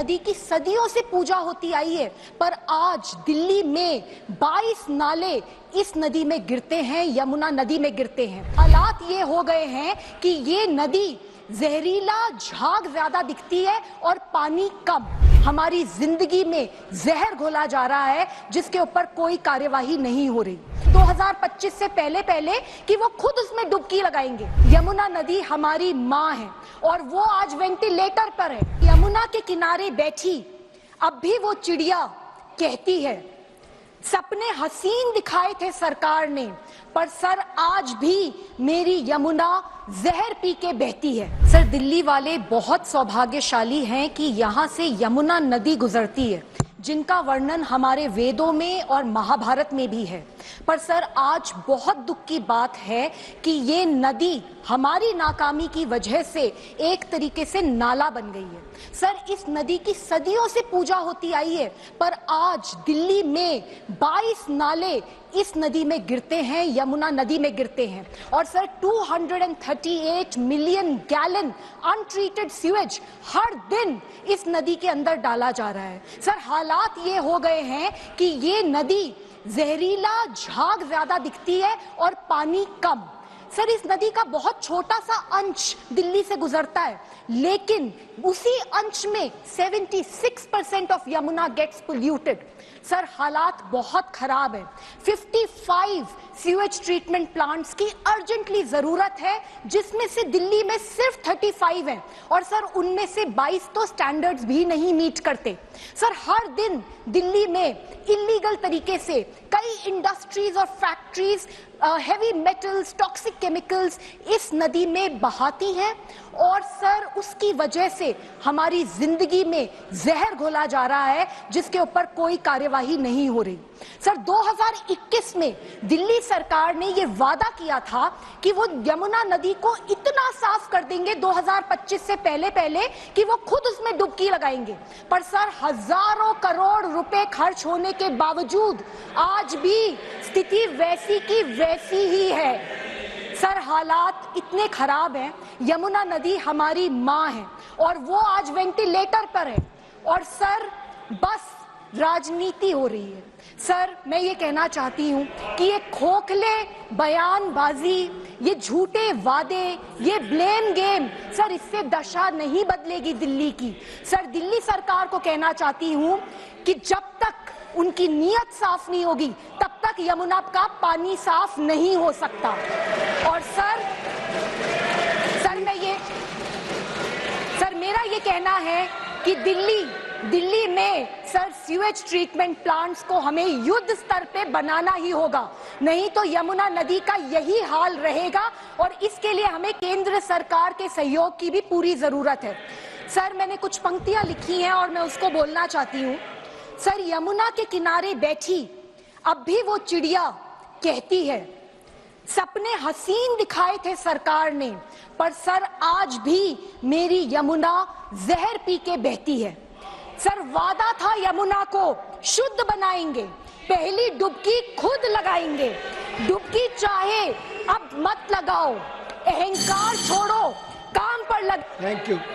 नदी की सदियों से पूजा होती आई है, पर आज दिल्ली में 22 नाले इस नदी में गिरते हैं, यमुना नदी में गिरते हैं। हालात ये हो गए हैं कि ये नदी जहरीला, झाग ज्यादा दिखती है और पानी कम। हमारी जिंदगी में जहर घोला जा रहा है जिसके ऊपर कोई कार्यवाही नहीं हो रही। 2025 से पहले कि वो खुद उसमें डुबकी लगाएंगे। यमुना नदी हमारी माँ है और वो आज वेंटिलेटर पर है। यमुना के किनारे बैठी अब भी वो चिड़िया कहती है, सपने हसीन दिखाए थे सरकार ने, पर सर आज भी मेरी यमुना जहर पी के बहती है। सर, दिल्ली वाले बहुत सौभाग्यशाली हैं कि यहाँ से यमुना नदी गुजरती है, जिनका वर्णन हमारे वेदों में और महाभारत में भी है। पर सर, आज बहुत दुख की बात है कि ये नदी हमारी नाकामी की वजह से एक तरीके से नाला बन गई है। सर, इस नदी की सदियों से पूजा होती आई है, पर आज दिल्ली में 22 नाले इस नदी में गिरते हैं, यमुना नदी में गिरते हैं। और sir, 238 million gallon untreated sewage हर दिन इस नदी के अंदर डाला जा रहा है। सर, हालात ये हो गए हैं कि ये नदी जहरीला, झाग ज्यादा दिखती है और पानी कम। सर, इस नदी का बहुत छोटा सा अंश दिल्ली से गुजरता है, लेकिन उसी अंश में 76% of Yamuna gets polluted. Sir, हालात बहुत खराब है। 55 सीवेज ट्रीटमेंट प्लांट्स की अर्जेंटली जरूरत है, जिसमें से दिल्ली में सिर्फ 35 हैं और सर उनमें से 22 तो स्टैंडर्ड्स भी नहीं मीट करते। सर, हर दिन दिल्ली में इलीगल तरीके से कई इंडस्ट्रीज और factories heavy metals, toxic chemicals इस नदी में बहाती हैं और सर उसकी वजह से हमारी जिंदगी में जहर घोला जा रहा है जिसके ऊपर कोई कार्यवाही नहीं हो रही। सर, 2021 में दिल्ली सरकार ने ये वादा किया था कि वो यमुना नदी को इतना साफ कर देंगे 2025 से पहले कि वो खुद उसमें डुबकी लगाएंगे। पर सर, हजारों करोड़ रुपए खर्च होने के बावजूद आज भी स्थिति वैसी की वैसी ही है। सर, हालात इतने खराब हैं। यमुना नदी हमारी माँ है और वो आज वेंटिलेटर पर है और सर बस राजनीति हो रही है। सर, मैं ये कहना चाहती हूँ कि ये खोखले बयानबाजी, ये झूठे वादे, ये ब्लेम गेम, सर इससे दशा नहीं बदलेगी दिल्ली की। सर, दिल्ली सरकार को कहना चाहती हूँ कि जब तक उनकी नीयत साफ नहीं होगी तब तक यमुना का पानी साफ नहीं हो सकता। और सर मेरा ये कहना है कि दिल्ली में सर सीवेज ट्रीटमेंट प्लांट्स को हमें युद्ध स्तर पे बनाना ही होगा, नहीं तो यमुना नदी का यही हाल रहेगा और इसके लिए हमें केंद्र सरकार के सहयोग की भी पूरी जरूरत है। सर, मैंने कुछ पंक्तियां लिखी हैं और मैं उसको बोलना चाहती हूँ। सर, यमुना के किनारे बैठी अब भी वो चिड़िया कहती है, सपने हसीन दिखाए थे सरकार ने, पर सर आज भी मेरी यमुना जहर पी के बहती है। सर, वादा था यमुना को शुद्ध बनाएंगे, पहली डुबकी खुद लगाएंगे। डुबकी चाहे अब मत लगाओ, अहंकार छोड़ो, काम पर लग। Thank you.